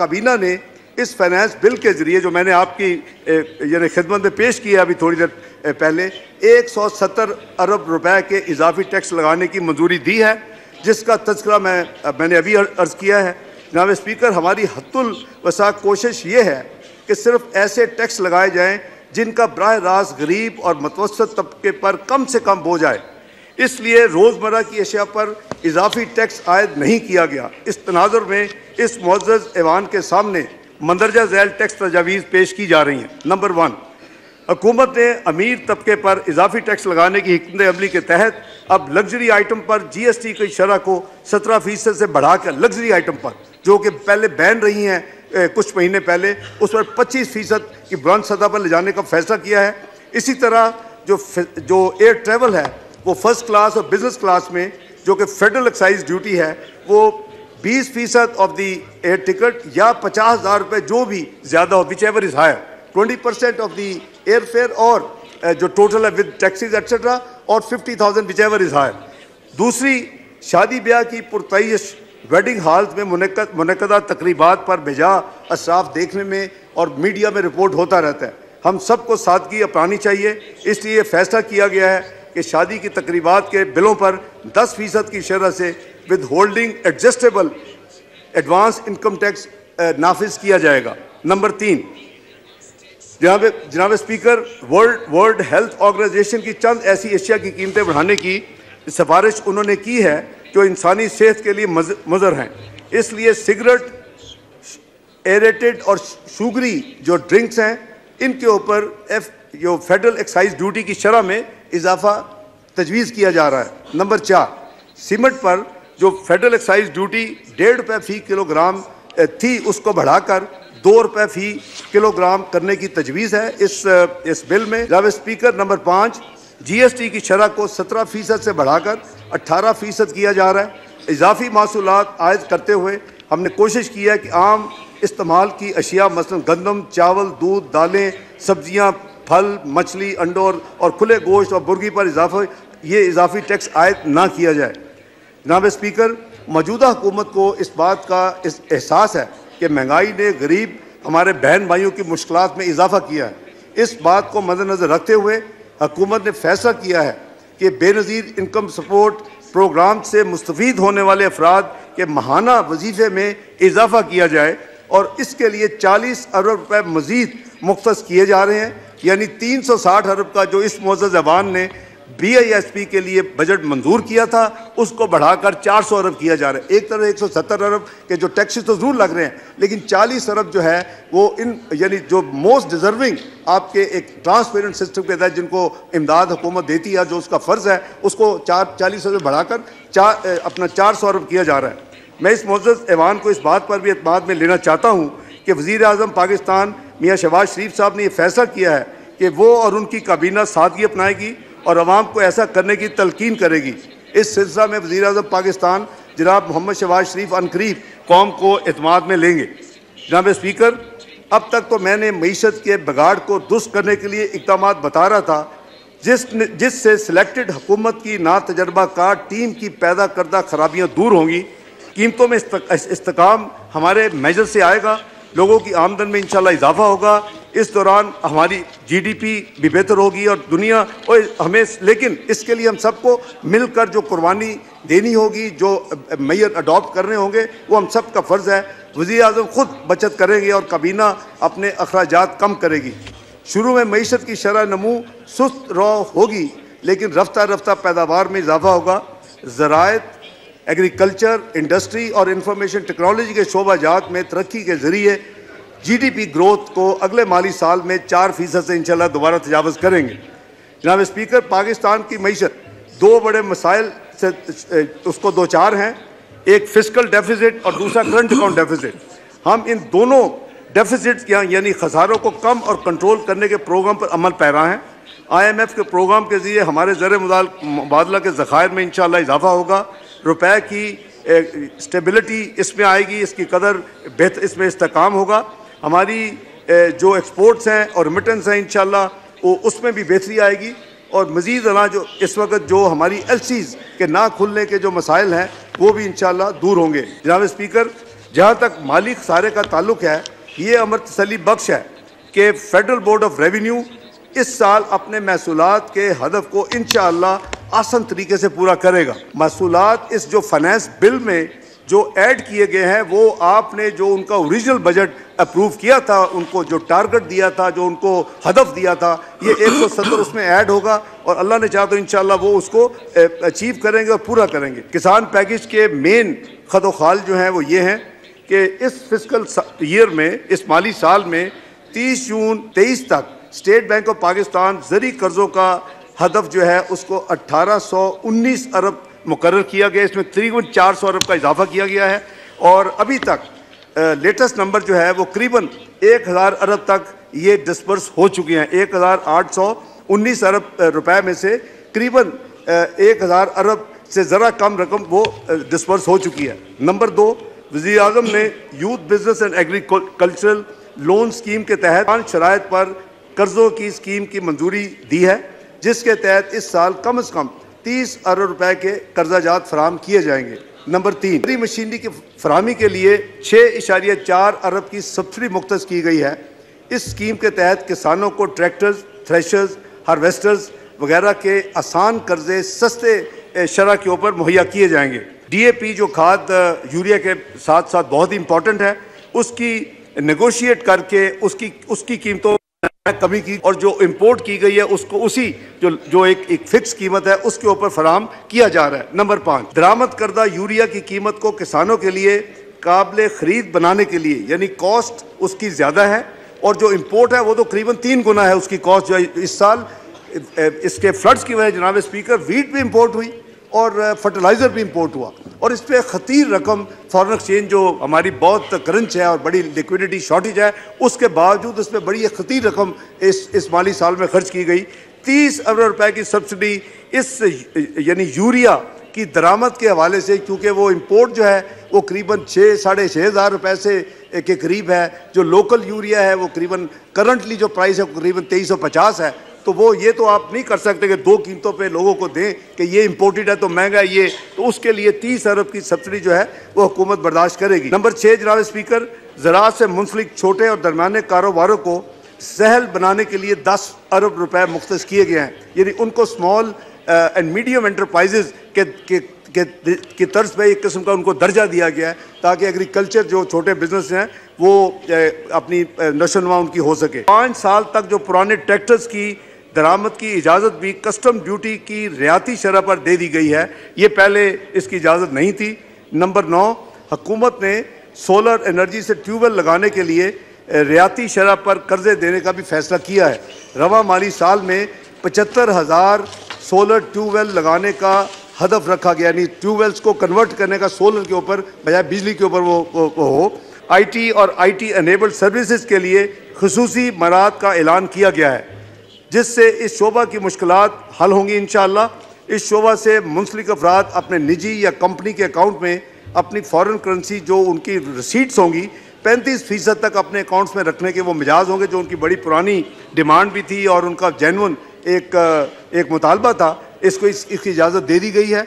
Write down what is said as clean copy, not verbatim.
काबीना ने इस फाइनेंस बिल के ज़रिए जो मैंने आपकी यानी खिदमत में पेश किया अभी थोड़ी देर पहले 170 अरब रुपए के इजाफी टैक्स लगाने की मंजूरी दी है, जिसका तज़किरा मैंने अभी अर्ज़ किया है। जनाब स्पीकर, हमारी हद्दुल वसा कोशिश ये है कि सिर्फ ऐसे टैक्स लगाए जाएँ जिनका बराह रास्त गरीब और मुतवस्सित तबके पर कम से कम बोझ आए। इसलिए रोज़मर्रा की अशिया पर इजाफी टैक्स आयद नहीं किया गया। इस तनाजुर में इस मुअज़्ज़ज़ ऐवान के सामने मंदरजा झैल टैक्स तजावीज़ पेश की जा रही हैं। नंबर 1, हुकूमत ने अमीर तबके पर इजाफी टैक्स लगाने की हिकमत अमली के तहत अब लग्जरी आइटम पर GST की शरह को 17% से बढ़ाकर लग्जरी आइटम पर, जो कि पहले बैन रही हैं कुछ महीने पहले, उस पर 25% की बुलंद सतह पर ले जाने का फैसला किया है। इसी तरह जो एयर ट्रैवल है वो फर्स्ट क्लास और बिजनेस क्लास में जो कि फेडरल एक्साइज ड्यूटी है वो 20% ऑफ दी एयर टिकट या 50,000 रुपये जो भी ज़्यादा हो, whichever is higher, 20% of the air fare और जो टोटल है विद टैक्सीज एक्सेट्रा, और 50,000 विच एवर इज़ हायर। दूसरी, शादी ब्याह की पुरतयश वेडिंग हॉल्स में मुनक़दा तकरीबात पर बेजा असराफ देखने में और मीडिया में रिपोर्ट होता रहता है। हम सबको सादगी अपनानी चाहिए। इसलिए फैसला किया गया है कि शादी की तकरीबात के बिलों पर 10% की शरह से withholding adjustable advance income tax नाफिज किया जाएगा। नंबर 3, जनाब स्पीकर, वर्ल्ड हेल्थ ऑर्गेनाइजेशन की चंद ऐसी एशिया की कीमतें बढ़ाने की सिफारिश उन्होंने की है जो इंसानी सेहत के लिए मुज़र हैं। इसलिए सिगरेट, एरेटेड और शुगरी जो ड्रिंक्स हैं, इनके ऊपर जो फेडरल एक्साइज ड्यूटी की शरह में इजाफा तजवीज़ किया जा रहा है। नंबर 4, सीमेंट पर जो फेडरल एक्साइज ड्यूटी 1.5 रुपये फ़ी किलोग्राम थी उसको बढ़ाकर 2 रुपये फ़ी किलोग्राम करने की तजवीज़ है इस बिल में। जनाब स्पीकर, नंबर 5, GST की शरह को 17% से बढ़ाकर 18% किया जा रहा है। इजाफी महसूलात आयद करते हुए हमने कोशिश की है कि आम इस्तेमाल की अशिया मसलन गंदम, चावल, दूध, दालें, सब्जियां, फल, मछली, अंडों और खुले गोश्त और मुर्गी पर इजाफी टैक्स आयद ना किया जाए। जनाब स्पीकर, मौजूदा हुकूमत को इस बात का एहसास है कि महंगाई ने गरीब हमारे बहन भाइयों की मुश्किलात में इजाफा किया है। इस बात को मद्देनज़र रखते हुए हुकूमत ने फैसला किया है कि बेनज़ीर इनकम सपोर्ट प्रोग्राम से मुस्तफ़ीद होने वाले अफराद के माहाना वजीफ़े में इजाफा किया जाए और इसके लिए 40 अरब रुपये मज़ीद मुख्तस किए जा रहे हैं। यानी 360 अरब का जो इस मुअज़्ज़ज़ ज़बान ने BISP के लिए बजट मंजूर किया था उसको बढ़ाकर 400 अरब किया जा रहा है। एक तरह 170 अरब के जो टैक्सेस तो ज़रूर लग रहे हैं, लेकिन 40 अरब जो है वो इन यानी जो मोस्ट डिज़र्विंग आपके एक ट्रांसपेरेंट सिस्टम के तहत जिनको इमदाद हुकूमत देती है, जो उसका फ़र्ज़ है, उसको 40 अरब बढ़ाकर अपना 400 अरब किया जा रहा है। मैं इस मुअज़्ज़ज़ ऐवान को इस बात पर भी एतमाद में लेना चाहता हूँ कि वज़ीर आज़म पाकिस्तान मियाँ शहबाज शरीफ साहब ने यह फैसला किया है कि वो और उनकी काबीना सादगी अपनाएगी और अवाम को ऐसा करने की तलकीन करेगी। इस सिलसिला में वज़ीर आज़म पाकिस्तान जनाब मोहम्मद शहबाज शरीफ अनकरीब कौम को एतमाद में लेंगे। जनाब स्पीकर, अब तक तो मैंने मईशत के बिगाड़ को दुरुस्त करने के लिए इक़दामात बता रहा था जिससे सिलेक्टेड हुकूमत की नातजर्बाकार टीम की पैदा करदा खराबियाँ दूर होंगी। कीमतों में इस्तेकाम हमारे मेजर से आएगा, लोगों की आमदन में इंशाल्लाह इजाफा होगा। इस दौरान हमारी GDP भी बेहतर होगी और दुनिया और हमें, लेकिन इसके लिए हम सबको मिलकर जो कुर्बानी देनी होगी, जो मेयर अडॉप्ट करने होंगे, वो हम सब का फ़र्ज़ है। वज़ीर आज़म ख़ुद बचत करेंगे और काबीना अपने अखराजात कम करेगी। शुरू में मईशत की शरह नमू सुस्त रौ होगी, लेकिन रफ्ता रफ्ता पैदावार में इजाफा होगा। ज़राअत, एग्रीकल्चर, इंडस्ट्री और इंफॉर्मेशन टेक्नोलॉजी के शोबाजात में तरक्की के ज़रिए GDP ग्रोथ को अगले माली साल में 4% से इंशाल्लाह दोबारा तजावज़ करेंगे। जनाब स्पीकर, पाकिस्तान की मईशत 2 बड़े मसाइल से उसको दो चार हैं, एक फिस्कल डेफिसिट और दूसरा करंट अकाउंट डेफिसिट। हम इन दोनों डेफिसिट यानी खसारों को कम और कंट्रोल करने के प्रोग्राम पर अमल पैरा हैं। IMF के प्रोग्राम के ज़रिए हमारे ज़र मुबादला के ज़खायर में इंशाल्लाह इजाफा होगा। रुपए की स्टेबिलिटी इसमें आएगी, इसकी कदर बेहतर, इसमें इस्तेकाम होगा। हमारी जो एक्सपोर्ट्स हैं और रिमिटेंस हैं इंशाल्लाह वो उसमें भी बेहतरी आएगी और मज़ीद अला जो इस वक्त जो हमारी LCs के ना खुलने के जो मसाइल हैं वो भी इंशाल्लाह दूर होंगे। जनाब स्पीकर, जहाँ तक माली खसारे का ताल्लुक है, ये अमर तसल्ली बख्श है कि फेडरल बोर्ड ऑफ रेवेन्यू इस साल अपने महसूलात के हदफ को इंशाअल्लाह आसान तरीके से पूरा करेगा। महसूलात इस जो फाइनेंस बिल में जो ऐड किए गए हैं, वो आपने जो उनका ओरिजिनल बजट अप्रूव किया था, उनको जो टारगेट दिया था, जो उनको हदफ दिया था, ये 170 उसमें ऐड होगा और अल्लाह ने चाहा तो इंशाअल्लाह वो उसको अचीव करेंगे और पूरा करेंगे। किसान पैकेज के मेन खदोखाल जो हैं वो ये हैं कि इस फिस्कल ईयर में, इस माली साल में 30 जून 23 तक स्टेट बैंक ऑफ पाकिस्तान ज़री कर्ज़ों का हदफ जो है उसको 1819 अरब मुकर्रर किया गया। इसमें तकरीबन 400 अरब का इजाफा किया गया है और अभी तक लेटेस्ट नंबर जो है वो करीबन 1000 अरब तक ये डिस्पर्स हो चुके हैं। 1819 अरब रुपए में से करीबन 1000 अरब से ज़रा कम रकम वो डिस्पर्स हो चुकी है। नंबर 2, वज़ीर-ए-आज़म ने youth business and agricultural loan scheme के तहत 5 शराइत पर कर्ज़ों की स्कीम की मंजूरी दी है, जिसके तहत इस साल कम से कम 30 अरब रुपए के कर्जाजात फराम किए जाएंगे। नंबर 3, मशीनरी की फरामी के लिए 6.4 अरब की सब्सिडी मुख्तस की गई है। इस स्कीम के तहत किसानों को ट्रैक्टर्स, थ्रेशर्स, हार्वेस्टर्स वगैरह के आसान कर्जे सस्ते शरह के ऊपर मुहैया किए जाएंगे। DAP जो खाद यूरिया के साथ साथ बहुत ही इंपॉर्टेंट है, उसकी नेगोशिएट करके उसकी कीमतों कमी की और जो इंपोर्ट की गई है उसको उसी जो एक फिक्स कीमत है उसके ऊपर फराम किया जा रहा है। नंबर 5, दरामद करदा यूरिया की कीमत को किसानों के लिए काबिल खरीद बनाने के लिए, यानी कॉस्ट उसकी ज़्यादा है और जो इंपोर्ट है वो तो करीबन 3 गुना है उसकी कॉस्ट जो है। इस साल इसके फ्लड्स की वजह जनाब स्पीकर वीट भी इंपोर्ट हुई और फर्टिलाइज़र भी इंपोर्ट हुआ और इस पर खतीर रकम फॉरेन एक्सचेंज जो हमारी बहुत क्रंच है और बड़ी लिक्विडिटी शॉर्टेज है, उसके बावजूद इस पर बड़ी खतीर रकम इस माली साल में खर्च की गई। 30 अरब रुपए की सब्सिडी इस यानी यूरिया की दरामद के हवाले से, क्योंकि वो इंपोर्ट जो है वो करीबन 6-6.5 हज़ार रुपये से के करीब है, जो लोकल यूरिया है वो करीबन करंटली जो प्राइस है वो करीबन 2350 है। तो वो ये तो आप नहीं कर सकते कि 2 कीमतों पे लोगों को दें कि ये इंपोर्टेड है तो महंगा है ये, तो उसके लिए 30 अरब की सब्सिडी जो है वो हुकूमत बर्दाश्त करेगी। नंबर 6, जनाब स्पीकर, ज़राअत से मुंसलिक छोटे और दरमियाने कारोबारों को सहल बनाने के लिए 10 अरब रुपए मुख्तस किए गए हैं, यानी उनको स्मॉल एंड मीडियम एंटरप्राइजेज के तर्ज पर एक किस्म का उनको दर्जा दिया गया है ताकि एग्रीकल्चर जो छोटे बिजनेस हैं वो अपनी नशोनुमा उनकी हो सके। 5 साल तक जो पुराने ट्रैक्टर्स की दरामद की इजाज़त भी कस्टम ड्यूटी की रियाती शरह पर दे दी गई है, ये पहले इसकी इजाज़त नहीं थी। नंबर 9, हुकूमत ने सोलर एनर्जी से ट्यूबवेल लगाने के लिए रियाती शरह पर कर्जे देने का भी फैसला किया है। रवा माली साल में 75,000 सोलर ट्यूबवेल लगाने का हदफ रखा गया, यानी ट्यूबवेल्स को कन्वर्ट करने का सोलर के ऊपर बजाय बिजली के ऊपर वो हो। IT और IT एनेबल्ड सर्विसेज के लिए खुसूसी मराहत का ऐलान किया गया है, जिससे इस शोबा की मुश्किलात हल होंगी इंशाअल्लाह। इस शोबा से मुंसलिक अफराद अपने निजी या कंपनी के अकाउंट में अपनी फॉरेन करेंसी जो उनकी रसीट्स होंगी 35% तक अपने अकाउंट्स में रखने के वो मिजाज होंगे, जो उनकी बड़ी पुरानी डिमांड भी थी और उनका जेन्युइन एक मुतालबा था। इसको इसकी इजाज़त दे दी गई है।